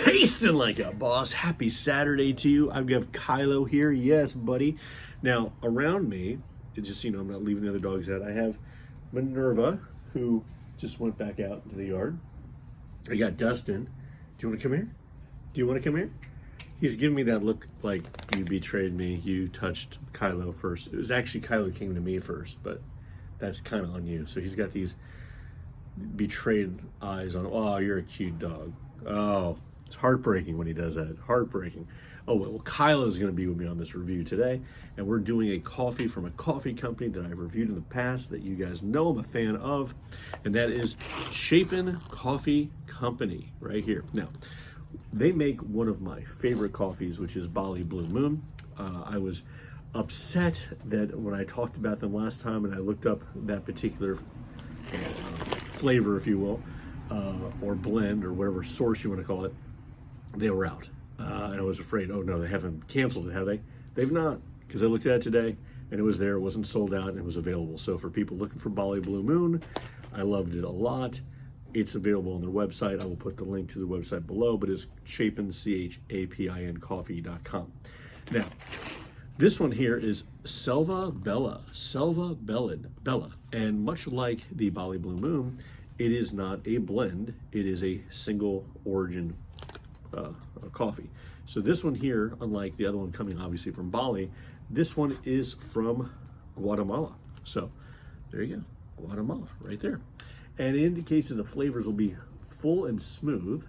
Tasting like a boss. Happy Saturday to you. I've got Kylo here. Yes, buddy. Now, around me, just so you know, I'm not leaving the other dogs out. I have Minerva, who just went back out into the yard. I got Dustin. Do you want to come here? Do you want to come here? He's giving me that look like you betrayed me. You touched Kylo first. It was actually Kylo came to me first, but that's kind of on you. So he's got these betrayed eyes on. Oh, you're a cute dog. Oh, it's heartbreaking when he does that. Heartbreaking. Oh, well, Kylo's going to be with me on this review today, and we're doing a coffee from a coffee company that I've reviewed in the past that you guys know I'm a fan of, and that is Chapin Coffee Company right here. Now, they make one of my favorite coffees, which is Bali Blue Moon. I was upset that when I talked about them last time and I looked up that particular flavor, if you will, or blend, or whatever source you want to call it, they were out. And I was afraid, oh no, they haven't canceled it, have they? They've not, because I looked at it today and it was there, it wasn't sold out, and it was available. So for people looking for Bali Blue Moon, I loved it a lot. It's available on their website. I will put the link to the website below, but it's Chapin, CHAPIN coffee.com. Now, this one here is SELVA Bella. SELVA Bella. And much like the Bali Blue Moon, it is not a blend. It is a single origin coffee. So this one here, unlike the other one coming obviously from Bali, this one is from Guatemala. So there you go, Guatemala right there. And it indicates that the flavors will be full and smooth,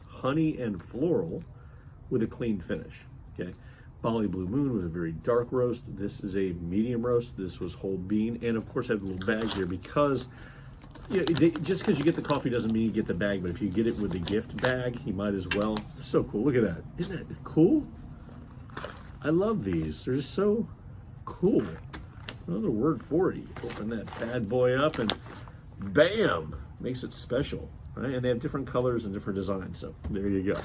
honey and floral, with a clean finish. Okay, Bali Blue Moon was a very dark roast. This is a medium roast. This was whole bean, and of course I have a little bag here because, you know, just because you get the coffee doesn't mean you get the bag. But if you get it with the gift bag, you might as well. So cool! Look at that. Isn't that cool? I love these. They're just so cool. Another word for it. You open that bad boy up and bam! Makes it special, right? And they have different colors and different designs. So there you go.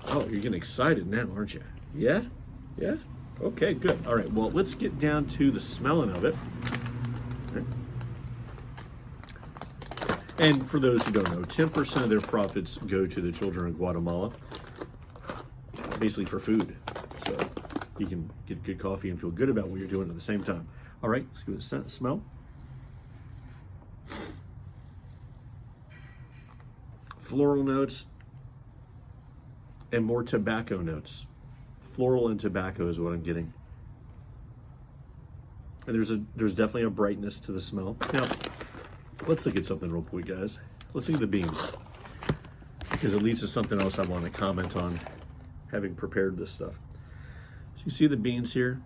Oh, you're getting excited now, aren't you? Yeah? Yeah? Okay, good. All right, well, let's get down to the smelling of it. Okay. And for those who don't know, 10% of their profits go to the children of Guatemala, basically for food. So you can get good coffee and feel good about what you're doing at the same time. All right, let's give it a smell. Floral notes and more tobacco notes. Floral and tobacco is what I'm getting. And there's definitely a brightness to the smell. Now, let's look at something real quick, guys. Let's look at the beans, because it leads to something else I want to comment on, having prepared this stuff. So you see the beans here?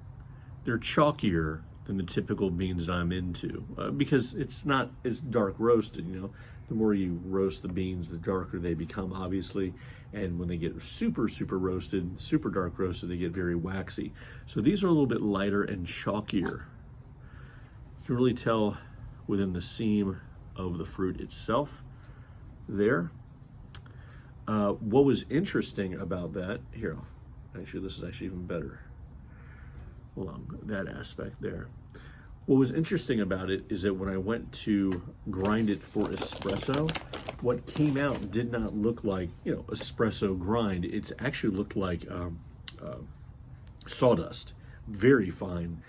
They're chalkier than the typical beans I'm into, because it's not as dark roasted, you know. The more you roast the beans, the darker they become, obviously. And when they get super, super roasted, super dark roasted, they get very waxy. So these are a little bit lighter and chalkier. You can really tell within the seam of the fruit itself there. What was interesting about that, here, actually, this is actually even better along that aspect there. What was interesting about it is that when I went to grind it for espresso, what came out did not look like, you know, espresso grind. It actually looked like sawdust, very fine,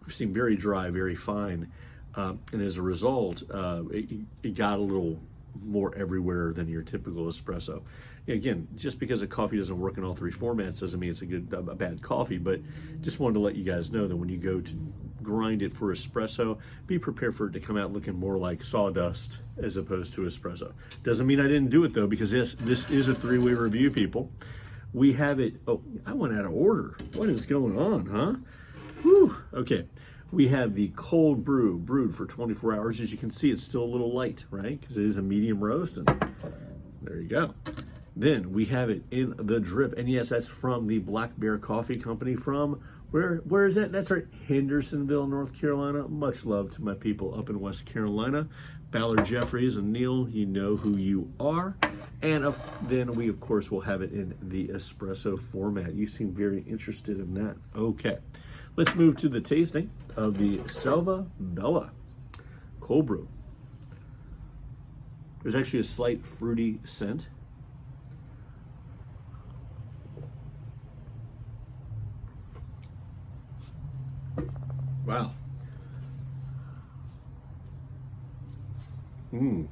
seemed very dry, very fine. And as a result, it got a little more everywhere than your typical espresso. Again, just because a coffee doesn't work in all three formats doesn't mean it's a bad coffee, but just wanted to let you guys know that when you go to grind it for espresso, be prepared for it to come out looking more like sawdust as opposed to espresso. Doesn't mean I didn't do it though, because this is a three-way review, people. We have it, oh, I went out of order. What is going on, huh? Whew, okay. We have the cold brew, brewed for 24 hours. As you can see, it's still a little light, right? Because it is a medium roast, and there you go. Then we have it in the drip. And yes, that's from the Black Bear Coffee Company from, where is that? That's right, Hendersonville, North Carolina. Much love to my people up in West Carolina. Ballard Jeffries and Neil, you know who you are. And then we, of course, will have it in the espresso format. You seem very interested in that. Okay, let's move to the tasting of the SELVA Bella cold brew. There's actually a slight fruity scent Wow. Mmm.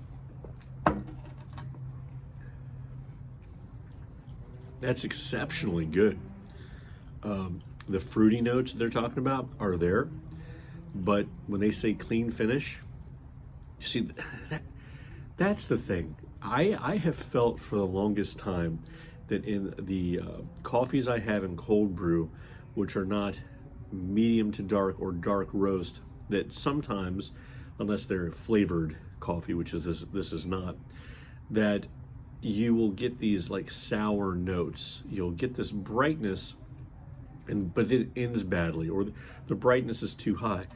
That's exceptionally good. The fruity notes they're talking about are there, but when they say clean finish, you see, that's the thing. I have felt for the longest time that in the coffees I have in cold brew, which are not medium to dark or dark roast, that sometimes, unless they're flavored coffee, which is this is not, that you will get these like sour notes. You'll get this brightness, but it ends badly, or the brightness is too high.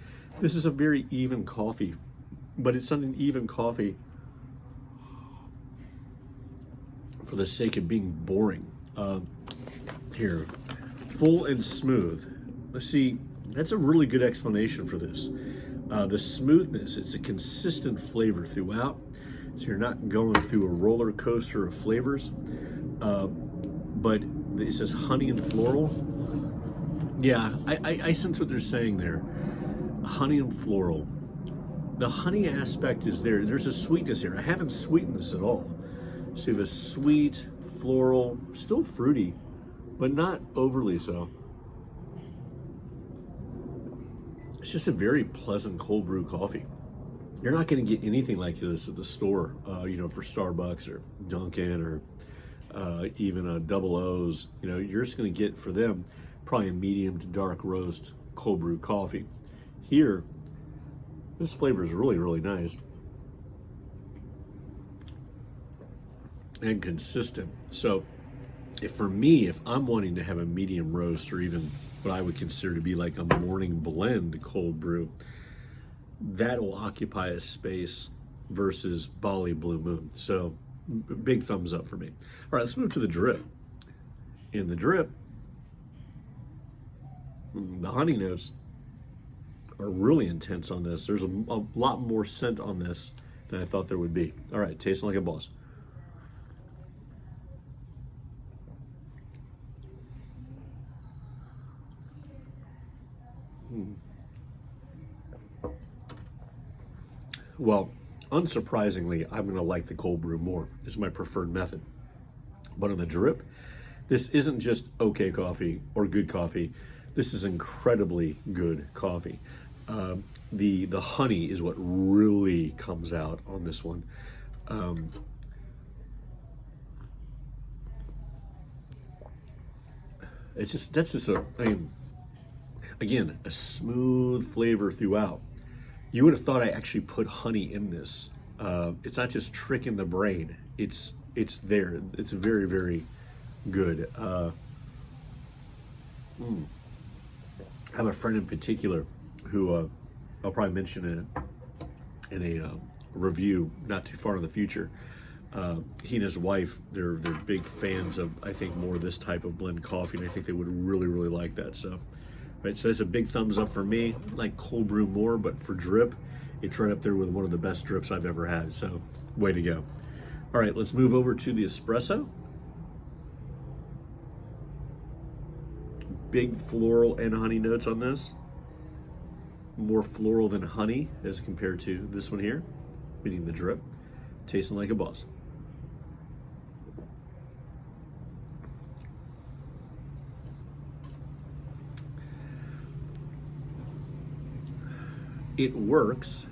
This is a very even coffee, but it's not an even coffee for the sake of being boring. Here, full and smooth. Let's see, that's a really good explanation for this. The smoothness, it's a consistent flavor throughout. So you're not going through a roller coaster of flavors. But it says honey and floral. Yeah, I sense what they're saying there. Honey and floral. The honey aspect is there. There's a sweetness here. I haven't sweetened this at all. So you have a sweet, floral, still fruity, but not overly so. It's just a very pleasant cold brew coffee. You're not going to get anything like this at the store, for Starbucks or Dunkin' or even Double O's. You're just going to get for them probably a medium to dark roast cold brew coffee. Here, this flavor is really, really nice and consistent. So if I'm wanting to have a medium roast or even what I would consider to be like a morning blend cold brew, that will occupy a space versus Bali Blue Moon. So big thumbs up for me. All right, let's move to the drip. In the drip, the honey notes are really intense on this. There's a lot more scent on this than I thought there would be. All right, tasting like a boss. Well, unsurprisingly, I'm going to like the cold brew more. It's my preferred method. But on the drip, this isn't just okay coffee or good coffee. This is incredibly good coffee. The honey is what really comes out on this one. Again, a smooth flavor throughout. You would have thought I actually put honey in this. It's not just tricking the brain. It's there. It's very, very good. I have a friend in particular who I'll probably mention in a review not too far in the future. He and his wife, they're big fans of, I think, more of this type of blend coffee, and I think they would really, really like that. So, right, so that's a big thumbs up for me. I like cold brew more, but for drip, it's right up there with one of the best drips I've ever had. So, way to go. All right, let's move over to the espresso. Big floral and honey notes on this. More floral than honey as compared to this one here, meaning the drip. Tasting like a boss. It works,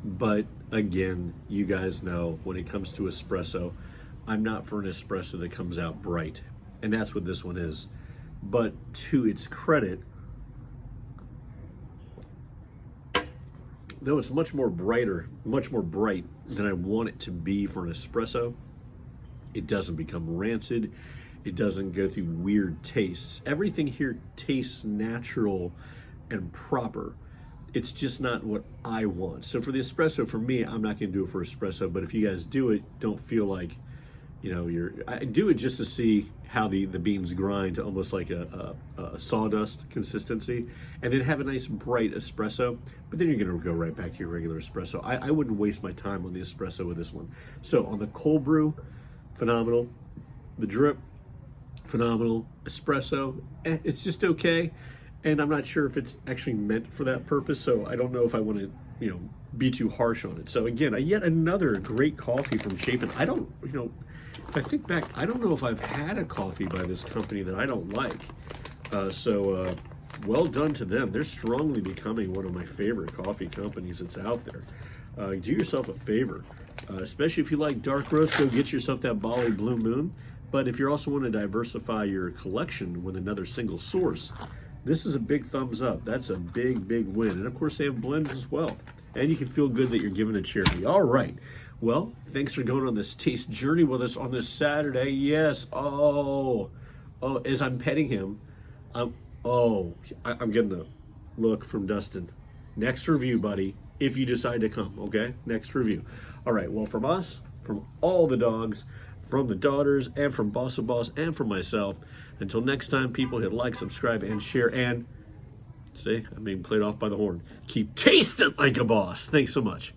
but again, you guys know when it comes to espresso, I'm not for an espresso that comes out bright, and that's what this one is. But to its credit, though it's much more bright than I want it to be for an espresso, it doesn't become rancid. It doesn't go through weird tastes. Everything here tastes natural and proper. It's just not what I want. So for the espresso, for me, I'm not going to do it for espresso, but if you guys do it, don't feel like, I do it just to see how the beans grind to almost like a sawdust consistency, and then have a nice bright espresso, but then you're going to go right back to your regular espresso. I wouldn't waste my time on the espresso with this one. So on the cold brew, phenomenal. The drip, phenomenal. Espresso, it's just okay. and I'm not sure if it's actually meant for that purpose, so I don't know if I want to, be too harsh on it. So again, yet another great coffee from Chapin. I don't, if I think back, I don't know if I've had a coffee by this company that I don't like. Well done to them. They're strongly becoming one of my favorite coffee companies that's out there. Do yourself a favor, especially if you like dark roast, go get yourself that Bali Blue Moon. But if you also want to diversify your collection with another single source, this is a big thumbs up. That's a big, big win. And of course, they have blends as well. And you can feel good that you're giving a charity. All right. Well, thanks for going on this taste journey with us on this Saturday. Yes. Oh, as I'm petting him, I'm getting the look from Dustin. Next review, buddy, if you decide to come, okay? Next review. All right, well, from us, from all the dogs, from the daughters, and from Boss of Boss, and from myself, until next time, people, hit like, subscribe, and share, and, see, I'm being played off by the horn. Keep tasting like a boss. Thanks so much.